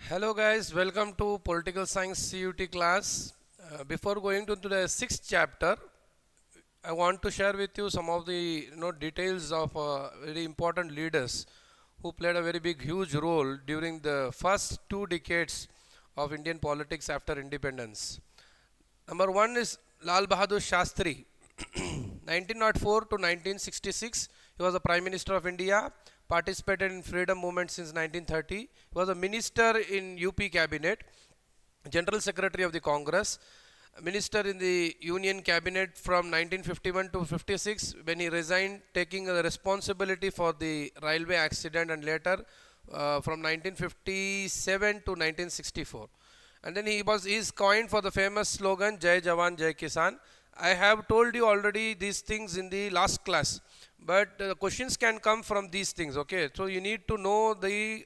Hello guys, welcome to Political Science CUT class. Before going to the sixth chapter, I want to share with you some of the details of very important leaders who played a very big, huge role during the first 2 decades of Indian politics after independence. Number one is Lal Bahadur Shastri. 1904 to 1966, he was the Prime Minister of India, participated in freedom movement since 1930. He was a minister in UP cabinet, General Secretary of the Congress, minister in the Union cabinet from 1951 to 56 when he resigned, taking the responsibility for the railway accident, and later from 1957 to 1964. And then he is coined for the famous slogan Jai Jawan Jai Kisan. I have told you already these things in the last class, but questions can come from these things. Okay, so you need to know the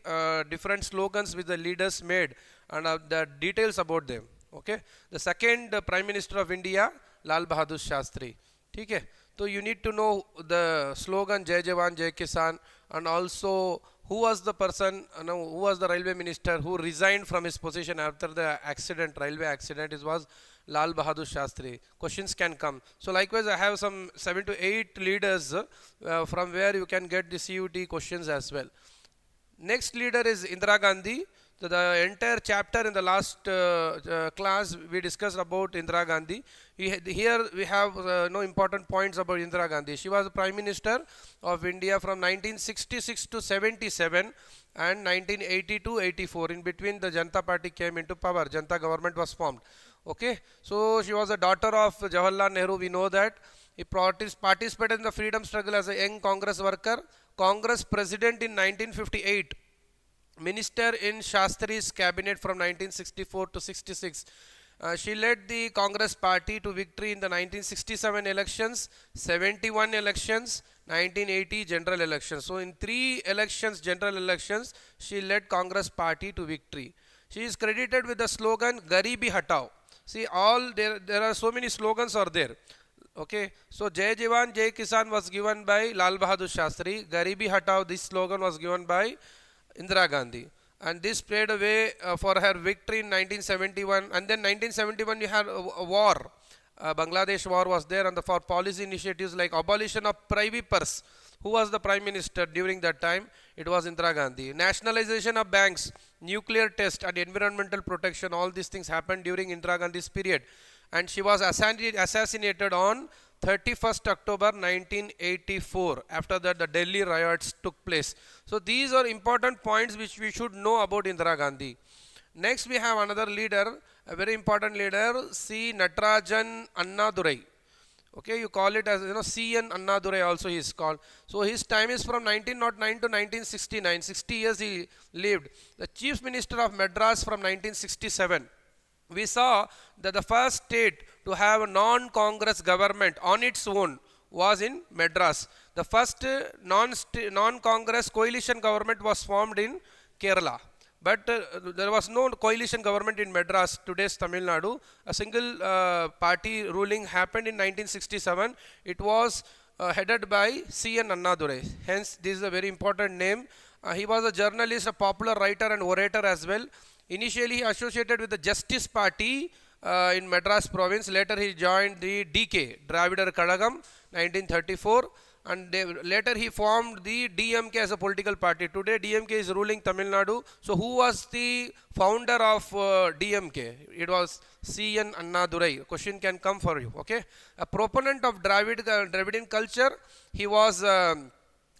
different slogans which the leaders made and the details about them. Okay, the second Prime Minister of India, Lal Bahadur Shastri. Okay, so you need to know the slogan Jai Jawan Jai Kisan, and also who was the person, who was the railway minister who resigned from his position after the accident, railway accident. It was Lal Bahadur Shastri. Questions can come. So likewise, I have some 7 to 8 leaders from where you can get the CUT questions as well. Next leader is Indira Gandhi. So the entire chapter in the last class we discussed about Indira Gandhi. Here we have no important points about Indira Gandhi. She was Prime Minister of India from 1966 to 77 and 1980 to 84. In between, the Janata Party came into power. Janata government was formed. Okay, so she was a daughter of Jawaharlal Nehru. We know that. He participated in the freedom struggle as a young Congress worker, Congress president in 1958. Minister in Shastri's cabinet from 1964 to 66. She led the Congress party to victory in the 1967 elections, 71 elections, 1980 general elections. So in 3 elections, general elections, she led Congress party to victory. She is credited with the slogan Garibi Hatao. See, there are so many slogans are there. Okay, so Jai Jawan Jai Kisan was given by Lal Bahadur Shastri. Garibi Hatao, this slogan was given by Indira Gandhi, and this paved a way for her victory in 1971. And then 1971 you had a war. Bangladesh war was there, and for policy initiatives like abolition of privy purse. Who was the Prime Minister during that time? It was Indira Gandhi. Nationalization of banks, nuclear test, and environmental protection, all these things happened during Indira Gandhi's period. And she was assassinated on 31st October 1984. After that, the Delhi riots took place. So these are important points which we should know about Indira Gandhi. Next, we have another leader, a very important leader, C. Natarajan Annadurai. Okay, you call it as C.N. Annadurai also he is called. So his time is from 1909 to 1969. 60 years he lived. The Chief Minister of Madras from 1967. We saw that the first state to have a non-Congress government on its own was in Madras. The first non-Congress coalition government was formed in Kerala. But there was no coalition government in Madras, today's Tamil Nadu. A single party ruling happened in 1967. It was headed by C.N. Annadurai. Hence, this is a very important name. He was a journalist, a popular writer and orator as well. Initially, he associated with the Justice Party in Madras province. Later, he joined the DK, Dravidar Kadagam, 1934. And later, he formed the DMK as a political party. Today, DMK is ruling Tamil Nadu. So, who was the founder of DMK? It was C.N. Annadurai. Question can come for you. Okay, a proponent of Dravidian culture. He was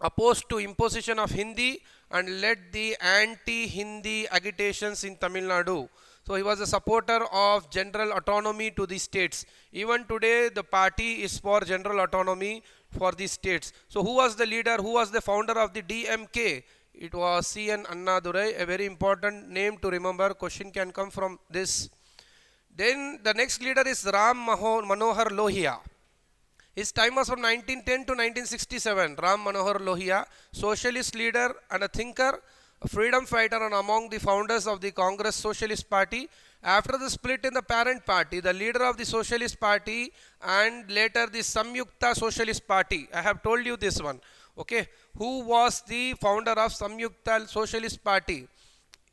opposed to imposition of Hindi and led the anti-Hindi agitations in Tamil Nadu. So he was a supporter of general autonomy to the states. Even today, the party is for general autonomy for the states. So who was the leader? Who was the founder of the DMK? It was C.N. Annadurai, a very important name to remember. Question can come from this. Then the next leader is Ram Manohar Lohia. His time was from 1910 to 1967. Ram Manohar Lohia, socialist leader and a thinker, a freedom fighter, and among the founders of the Congress Socialist Party. After the split in the parent party, the leader of the Socialist Party and later the Samyukta Socialist Party. I have told you this one. Okay, who was the founder of Samyukta Socialist Party?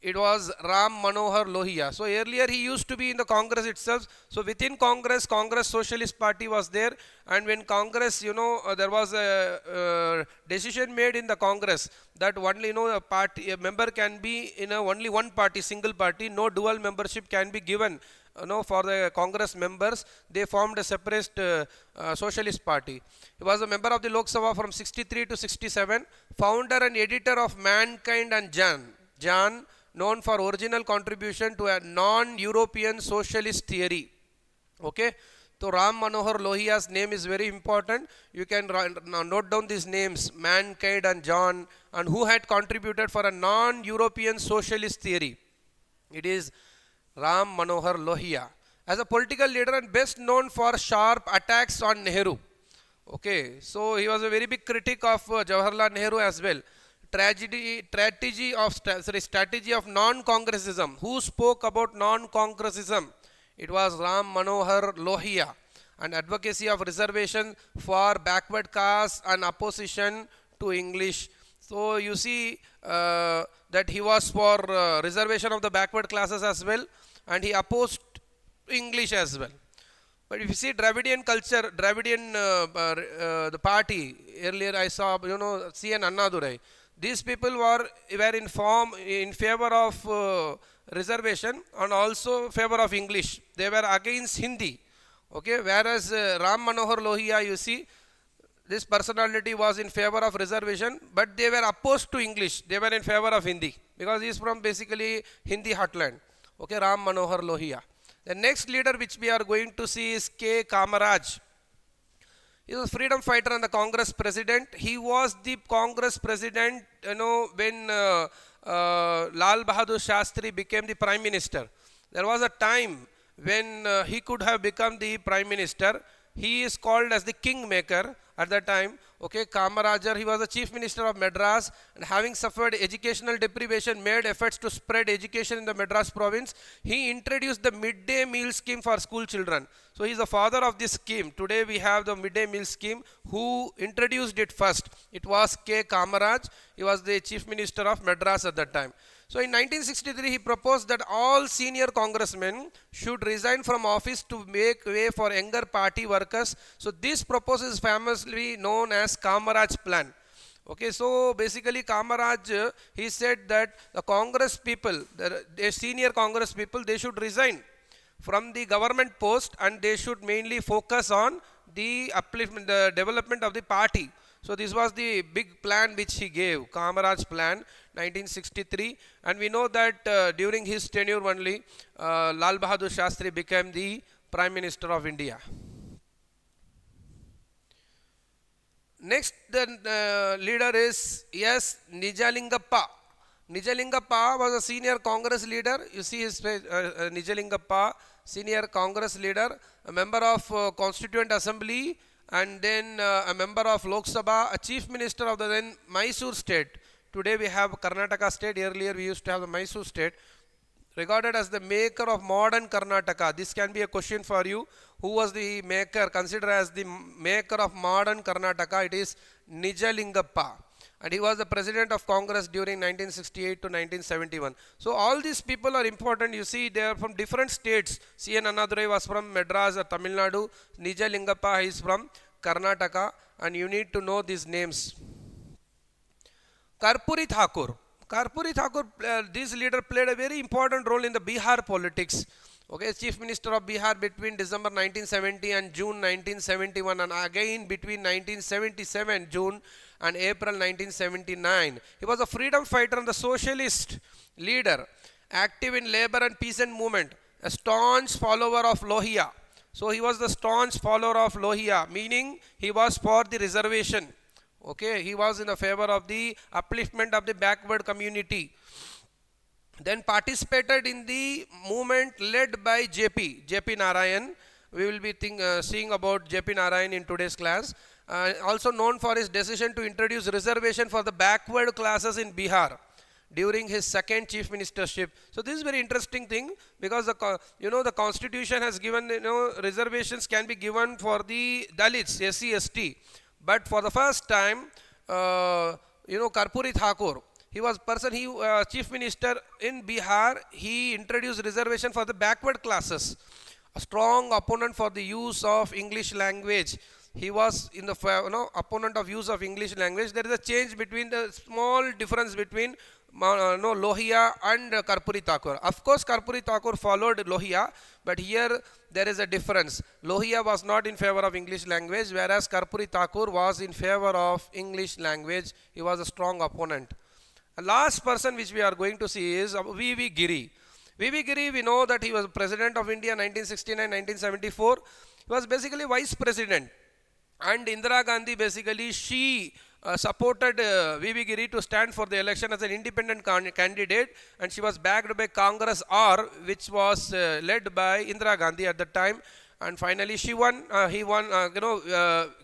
It was Ram Manohar Lohia. So earlier he used to be in the Congress itself. So within Congress, Congress Socialist Party was there, and when Congress, there was a decision made in the Congress that only a party a member can be in only one party, single party. No dual membership can be given. For the Congress members, they formed a separate Socialist Party. He was a member of the Lok Sabha from 63 to 67, founder and editor of Mankind and Jan, known for original contribution to a non-European socialist theory. Okay, so Ram Manohar Lohia's name is very important. You can note down these names, Mankind and John, and who had contributed for a non-European socialist theory. It is Ram Manohar Lohia. As a political leader and best known for sharp attacks on Nehru. Okay, so he was a very big critic of Jawaharlal Nehru as well. Strategy of non-congressism. Who spoke about non-congressism? It was Ram Manohar Lohia. And advocacy of reservation for backward castes and opposition to English. So you see that he was for reservation of the backward classes as well, and he opposed English as well. But if you see Dravidian culture, Dravidian the party, earlier I saw, C.N. Annadurai. These people were in favor of reservation and also favor of English. They were against Hindi. Okay, whereas Ram Manohar Lohia, you see, this personality was in favor of reservation, but they were opposed to English. They were in favor of Hindi because he is from basically Hindi heartland. Okay, Ram Manohar Lohia. The next leader which we are going to see is K. Kamaraj. He was a freedom fighter and the Congress president. He was the Congress president, when Lal Bahadur Shastri became the prime minister. There was a time when he could have become the prime minister. He is called as the kingmaker at that time. Okay, Kamarajar, he was the chief minister of Madras, and having suffered educational deprivation, made efforts to spread education in the Madras province. He introduced the midday meal scheme for school children. So he is the father of this scheme. Today we have the midday meal scheme. Who introduced it first? It was K. Kamaraj. He was the chief minister of Madras at that time. So in 1963, he proposed that all senior congressmen should resign from office to make way for younger party workers. So this proposal is famously known as Kamaraj plan. Okay, so basically Kamaraj, he said that the Congress people, the senior Congress people, they should resign from the government post and they should mainly focus on the upliftment, the development of the party. So this was the big plan which he gave, Kamaraj plan, 1963, and we know that during his tenure only, Lal Bahadur Shastri became the Prime Minister of India. Next, the leader is S. Nijalingappa. Nijalingappa was a senior Congress leader. You see his face, Nijalingappa, senior Congress leader, a member of Constituent Assembly, and then a member of Lok Sabha, a chief minister of the then Mysore state. Today we have Karnataka state. Earlier we used to have the Mysore state. Regarded as the maker of modern Karnataka. This can be a question for you. Who was the maker, considered as the maker of modern Karnataka? It is Nijalingappa. And he was the president of Congress during 1968 to 1971. So all these people are important. You see, they are from different states. C.N. Annadurai was from Madras or Tamil Nadu. Nijalingappa is from Karnataka. And you need to know these names. Karpuri Thakur. Karpuri Thakur, this leader played a very important role in the Bihar politics. Okay, Chief Minister of Bihar between December 1970 and June 1971, and again between 1977 June and April 1979. He was a freedom fighter and the socialist leader, active in labor and peasant movement, a staunch follower of Lohia. So he was the staunch follower of Lohia, meaning he was for the reservation. Okay, he was in the favor of the upliftment of the backward community. Then participated in the movement led by J.P. Narayan. We will be seeing about J.P. Narayan in today's class. Also known for his decision to introduce reservation for the backward classes in Bihar during his second chief ministership. So this is very interesting thing, because the constitution has given, reservations can be given for the Dalits, SC, ST. But for the first time, Karpuri Thakur, He was person, he chief minister in Bihar. He introduced reservation for the backward classes. A strong opponent for the use of English language. He was in the opponent of use of English language. There is a change between the small difference between Lohia and Karpuri Thakur. Of course, Karpuri Thakur followed Lohia, but here there is a difference. Lohia was not in favor of English language, whereas Karpuri Thakur was in favor of English language. He was a strong opponent. The last person which we are going to see is V.V. Giri. V.V. Giri, we know that he was President of India 1969-1974. He was basically Vice President. And Indira Gandhi, basically, she supported V.V. Giri to stand for the election as an independent candidate, and she was backed by Congress R, which was led by Indira Gandhi at the time. And finally she won, he won,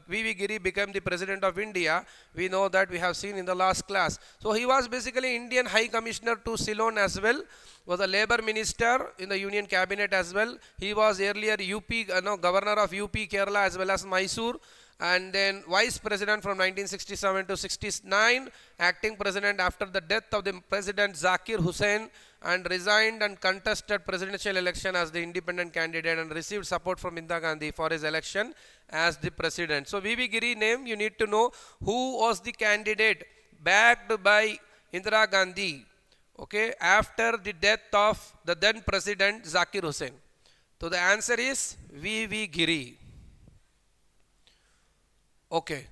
V.V. Giri became the President of India. We know that, we have seen in the last class. So he was basically Indian High Commissioner to Ceylon as well, was a Labour Minister in the Union Cabinet as well. He was earlier Governor of UP, Kerala as well as Mysore. And then Vice President from 1967 to 69, acting President after the death of the President Zakir Hussain, and resigned and contested presidential election as the independent candidate and received support from Indira Gandhi for his election as the President. So V.V. Giri name, you need to know who was the candidate backed by Indira Gandhi, okay, after the death of the then President Zakir Hussain. So the answer is V.V. Giri. Okay.